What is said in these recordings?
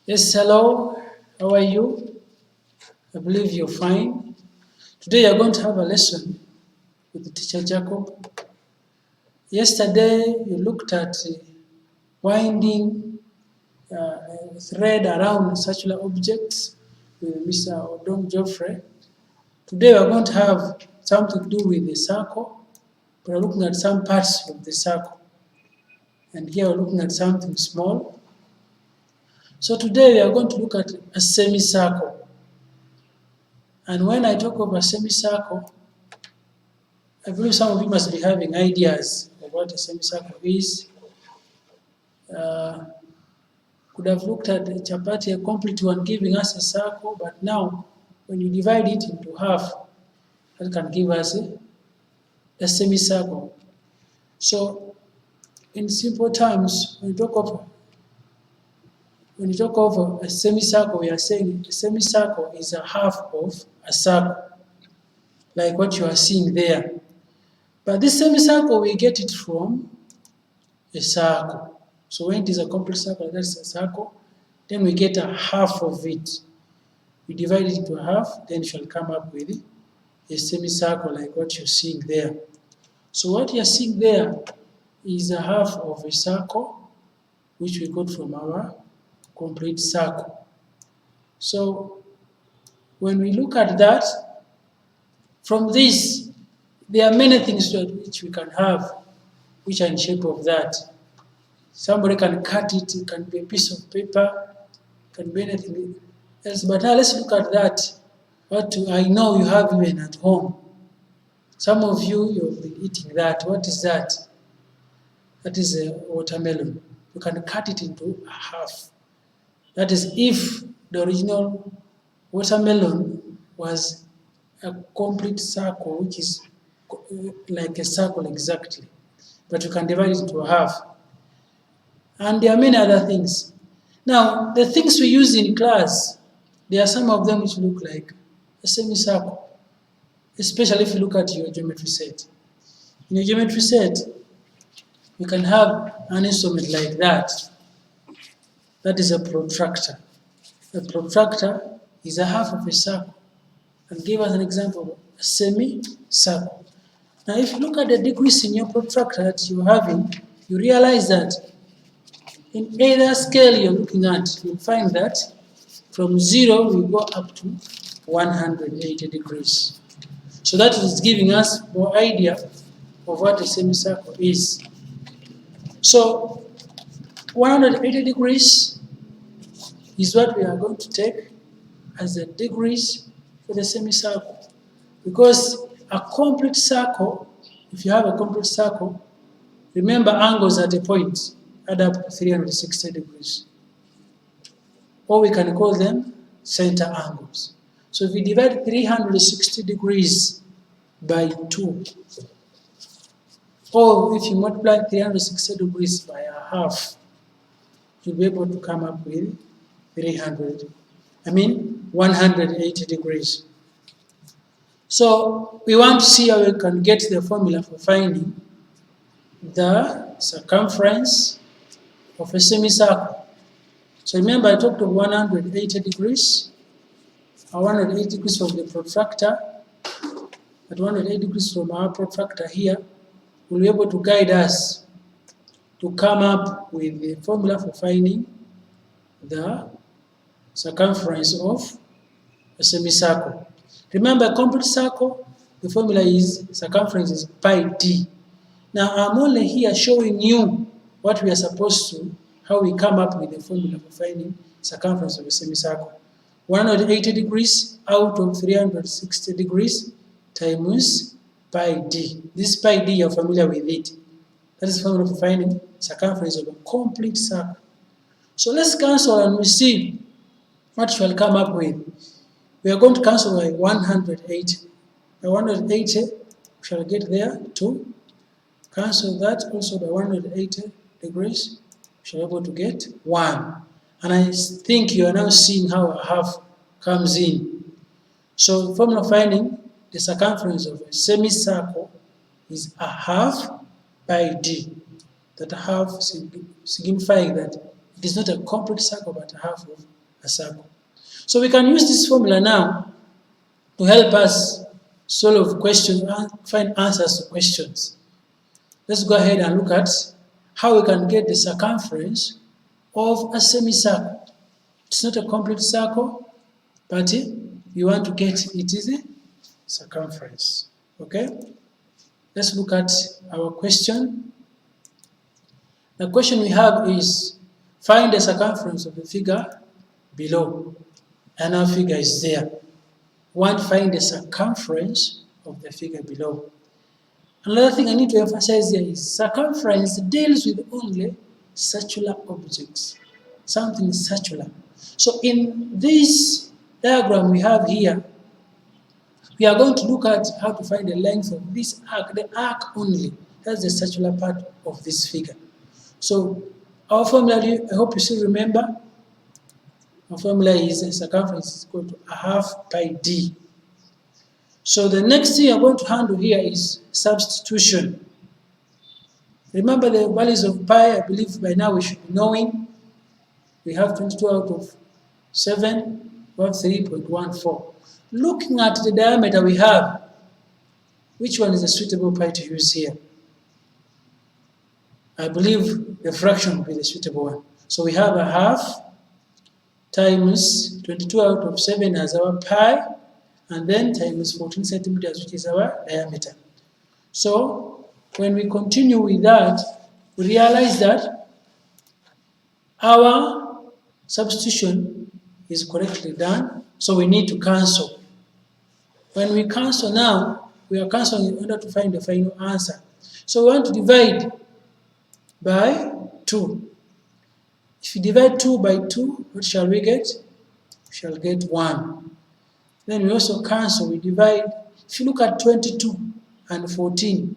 Yes, hello. How are you? I believe you're fine. Today you're going to have a lesson with the teacher Jacob. Yesterday you looked at winding a thread around circular objects with Mr. Odom Geoffrey. Today we're going to have something to do with the circle. We're looking at some parts of the circle. And here we're looking at something small. So today we are going to look at a semicircle. And when I talk of a semicircle, I believe some of you must be having ideas of what a semicircle is. Could have looked at the chapati, a complete one, giving us a circle, but now when you divide it into half, that can give us a semicircle. So, in simple terms, when you talk of a semicircle, we are saying a semicircle is a half of a circle, like what you are seeing there. But this semicircle, we get it from a circle. So when it is a complete circle, that's a circle, then we get a half of it. We divide it into a half, then you shall come up with a semicircle like what you're seeing there. So what you're seeing there is a half of a circle, which we got from our complete circle. So when we look at that, from this, there are many things which we can have, which are in shape of that. Somebody can cut it, it can be a piece of paper, it can be anything else. But now let's look at that. What I know you have even at home. Some of you, you've been eating that. What is that? That is a watermelon. You can cut it into a half. That is if the original watermelon was a complete circle, which is like a circle exactly. But you can divide it into a half. And there are many other things. Now, the things we use in class, there are some of them which look like a semicircle, especially if you look at your geometry set. In your geometry set, you can have an instrument like that. That is a protractor. A protractor is a half of a circle. And give us an example of a semicircle. Now, if you look at the degrees in your protractor that you're having, you realize that in either scale you're looking at, you'll find that from 0 we go up to 180 degrees. So that is giving us more idea of what a semicircle is. So 180 degrees is what we are going to take as the degrees for the semicircle. Because a complete circle, if you have a complete circle, remember angles at a point add up to 360 degrees. Or we can call them center angles. So if we divide 360 degrees by 2, or if you multiply 360 degrees by a half, you'll be able to come up with 180 degrees. So we want to see how we can get the formula for finding the circumference of a semicircle. So remember I talked of 180 degrees, 180 degrees from the protractor, at 180 degrees from our protractor here, will be able to guide us to come up with the formula for finding the circumference of a semicircle. Remember, a complete circle, the formula is circumference is pi d. Now, I'm only here showing you what we are supposed to, how we come up with the formula for finding circumference of a semicircle. 180 degrees out of 360 degrees times pi d. This pi d, you're familiar with it. That is the formula for finding circumference of a complete circle. So let's cancel and we see what shall come up with. We are going to cancel by 180. By 180, we shall get there to cancel that also by 180 degrees. We shall be able to get 1. And I think you are now seeing how a half comes in. So the formula finding the circumference of a semicircle is a half pi d. That half signifying that It is not a complete circle, but a half of a circle. So we can use this formula now to help us solve questions, find answers to questions. Let's go ahead and look at how we can get the circumference of a semicircle. It's not a complete circle, but you want to get it is a circumference. Okay? Let's look at our question. The question we have is, find the circumference of the figure below. And our figure is there. We want to find the circumference of the figure below. Another thing I need to emphasize here is circumference deals with only circular objects. Something circular. So in this diagram we have here, we are going to look at how to find the length of this arc, the arc only. That's the circular part of this figure. So our formula, I hope you still remember, our formula is circumference is equal to a half pi d. So the next thing I'm going to handle here is substitution. Remember the values of pi, I believe by now we should be knowing. We have 22 out of 7, we have 3.14. Looking at the diameter we have, which one is a suitable pi to use here? I believe the fraction will be the suitable one. So we have a half times 22 out of 7 as our pi, and then times 14 centimeters, which is our diameter. So when we continue with that, we realize that our substitution is correctly done, so we need to cancel. When we cancel now, we are cancelling in order to find the final answer. So we want to divide by 2. If you divide 2 by 2, what shall we get? We shall get 1. Then we also cancel, we divide. If you look at 22 and 14,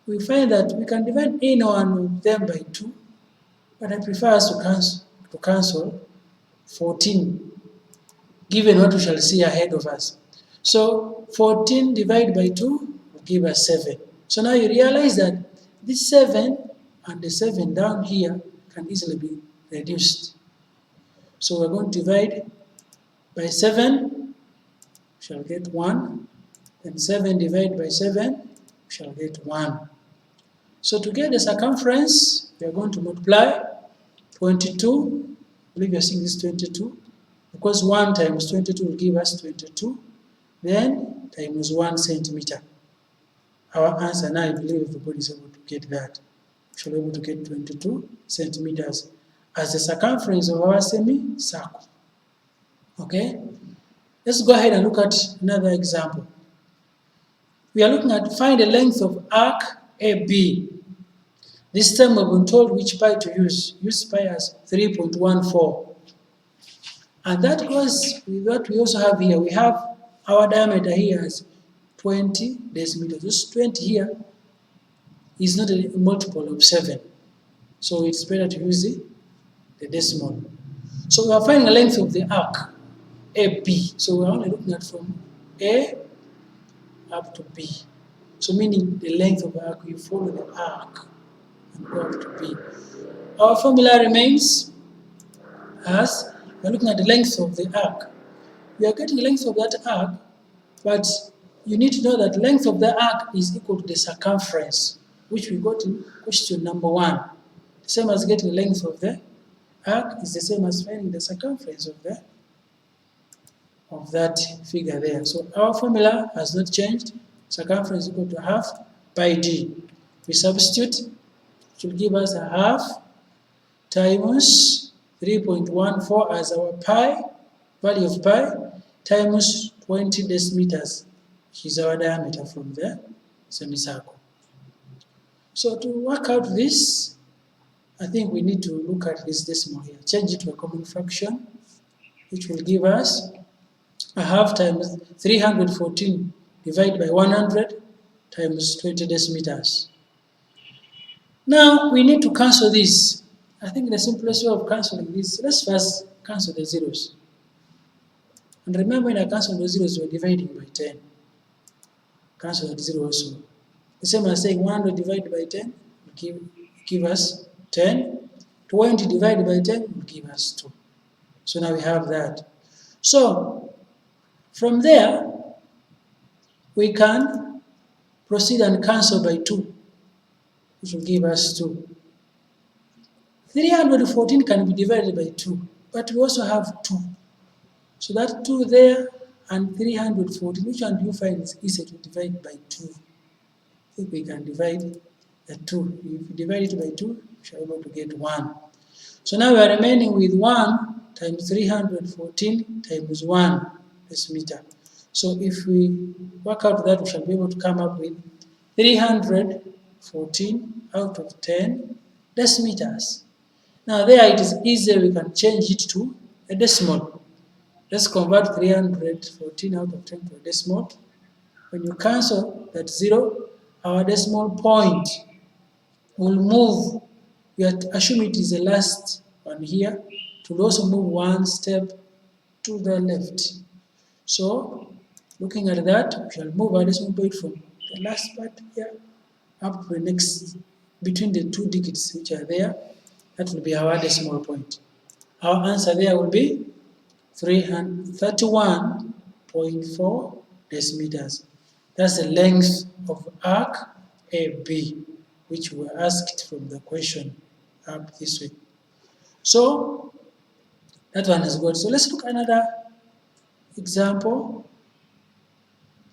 we find that we can divide any one of them by 2, but I prefer us to cancel 14, given what we shall see ahead of us. So 14 divided by 2 will give us 7. So now you realize that this 7 and the 7 down here can easily be reduced. So we're going to divide by 7, we shall get 1. Then 7 divided by 7, we shall get 1. So to get the circumference, we are going to multiply 22. I believe you're seeing this 22. Because 1 times 22 will give us 22. Then times 1 centimeter. Our answer now, I believe everybody is able to get that. We shall be able to get 22 centimeters as the circumference of our semicircle. Okay? Let's go ahead and look at another example. We are looking at find the length of arc AB. This time we've been told which pi to use. Use pi as 3.14. And that goes with what we also have here. We have our diameter here as 20 decimeters. This 20 here is not a multiple of 7. So it's better to use the decimal. So we are finding the length of the arc, AB. So we're only looking at from A up to B. So meaning the length of the arc, you follow the arc and go up to B. Our formula remains as we're looking at the length of the arc. We are getting the length of that arc, but you need to know that length of the arc is equal to the circumference, which we got in question number 1. The same as getting the length of the arc is the same as finding the circumference of that figure there. So our formula has not changed. Circumference is equal to half pi d. We substitute, it will give us a half times 3.14 as our pi, value of pi, times 20 decimeters, which is our diameter from the semicircle. So to work out this, I think we need to look at this decimal here. Change it to a common fraction, which will give us a half times 314 divided by 100 times 20 decimeters. Now we need to cancel this. I think the simplest way of cancelling this, let's first cancel the zeros. And remember, when I cancel the zeros, we're dividing by 10. Cancel that 0 also. The same as saying 100 divided by 10 will give us 10. 20 divided by 10 will give us 2. So now we have that. So from there, we can proceed and cancel by 2, which will give us 2. 314 can be divided by 2, but we also have 2. So that 2 there and 314, which one do you find is easy to divide by 2? I think we can divide the 2. If we divide it by 2, we shall be able to get 1. So now we are remaining with 1 times 314 times 1 decimeter. So if we work out that, we shall be able to come up with 314 out of 10 decimeters. Now there it is easy, we can change it to a decimal. Let's convert 314 out of 10 to a decimal. When you cancel that 0, our decimal point will move. We assume it is the last one here. It will also move 1 step to the left. So looking at that, we shall move our decimal point from the last part here up to the next, between the 2 digits which are there. That will be our decimal point. Our answer there will be 331.4 decimeters. That's the length of arc AB, which we were asked from the question up this way. So that one is good. So let's look at another example.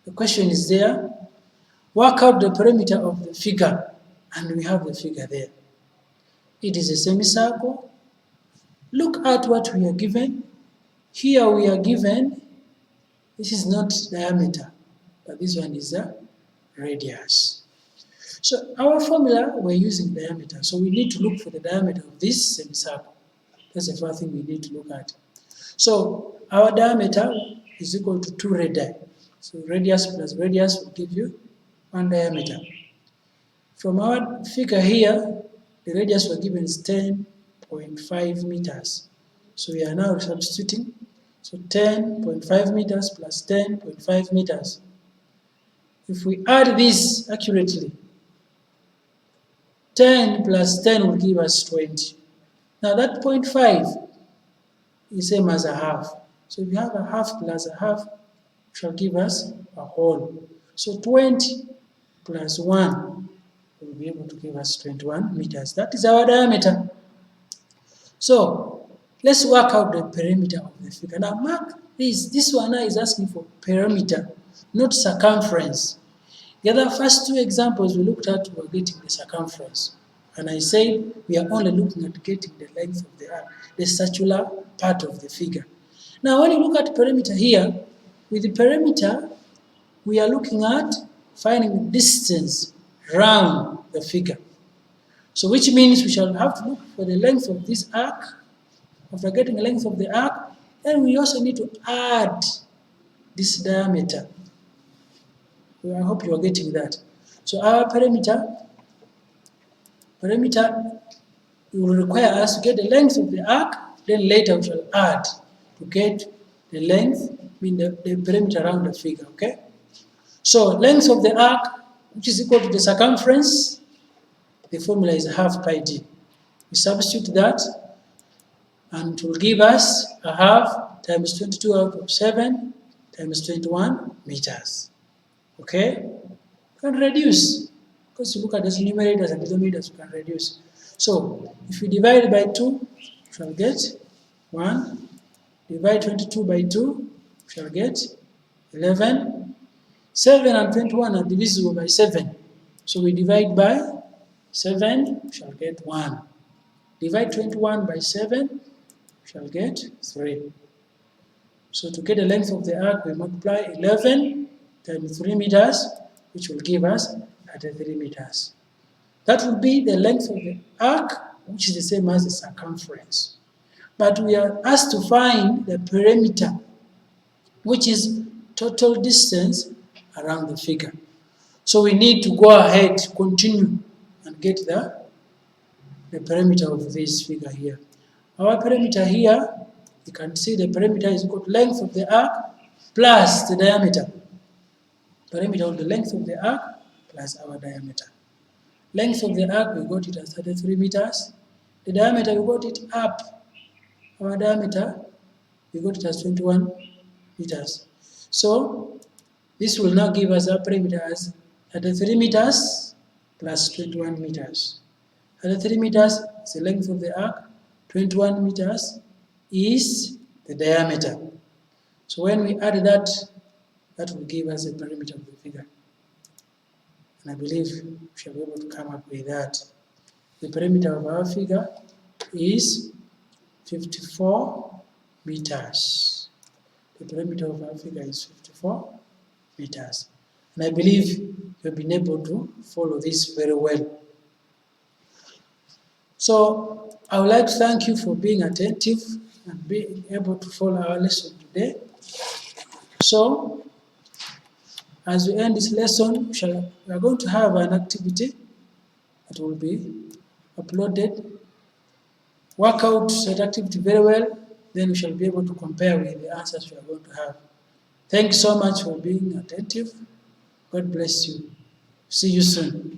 The question is there. Work out the perimeter of the figure, and we have the figure there. It is a semicircle. Look at what we are given. Here we are given, this is not diameter, but this one is a radius. So our formula, we're using diameter, so we need to look for the diameter of this semicircle. That's the first thing we need to look at. So our diameter is equal to 2 radii. So radius plus radius will give you 1 diameter. From our figure here, the radius we're given is 10.5 meters. So we are now substituting. So 10.5 meters plus 10.5 meters. If we add this accurately, 10 plus 10 will give us 20. Now that 0.5 is same as a half. So if you have a half plus a half, it shall give us a whole. So 20 plus 1 will be able to give us 21 meters. That is our diameter. So let's work out the perimeter of the figure. Now mark this. This one now is asking for perimeter, not circumference. The other first 2 examples we looked at were getting the circumference. And I said we are only looking at getting the length of the arc, the circular part of the figure. Now when you look at perimeter here, with the perimeter, we are looking at finding the distance around the figure. So which means we shall have to look for the length of this arc. After getting the length of the arc, then we also need to add this diameter. I hope you are getting that. So our perimeter will require us to get the length of the arc, then later we shall add to get the length, the perimeter around the figure, okay? So length of the arc, which is equal to the circumference, the formula is half pi d. We substitute that, and it will give us a half times 22 out of 7 times 21 meters. Okay? We can reduce. Because you look at the numerators and denominators, we can reduce. So if we divide by 2, we shall get 1. Divide 22 by 2, we shall get 11. 7 and 21 are divisible by 7. So we divide by 7, we shall get 1. Divide 21 by 7, we shall get 3. So to get the length of the arc, we multiply 11 times 3 meters, which will give us 33 meters. That will be the length of the arc, which is the same as the circumference. But we are asked to find the perimeter, which is total distance around the figure. So we need to go ahead, continue, and get the perimeter of this figure here. Our perimeter here, you can see the perimeter is equal to length of the arc plus the diameter. Perimeter of the length of the arc plus our diameter. Length of the arc, we got it as 33 meters. The diameter, we got it up. Our diameter, we got it as 21 meters. So this will now give us our perimeter as 33 meters plus 21 meters. 33 meters is the length of the arc, 21 meters is the diameter. So when we add that, that will give us the perimeter of the figure. And I believe we shall be able to come up with that. The perimeter of our figure is 54 meters. The perimeter of our figure is 54 meters. And I believe you've been able to follow this very well. So I would like to thank you for being attentive and being able to follow our lesson today. So as we end this lesson, we are going to have an activity that will be uploaded. Work out that activity very well, then we shall be able to compare with the answers we are going to have. Thank you so much for being attentive. God bless you. See you soon.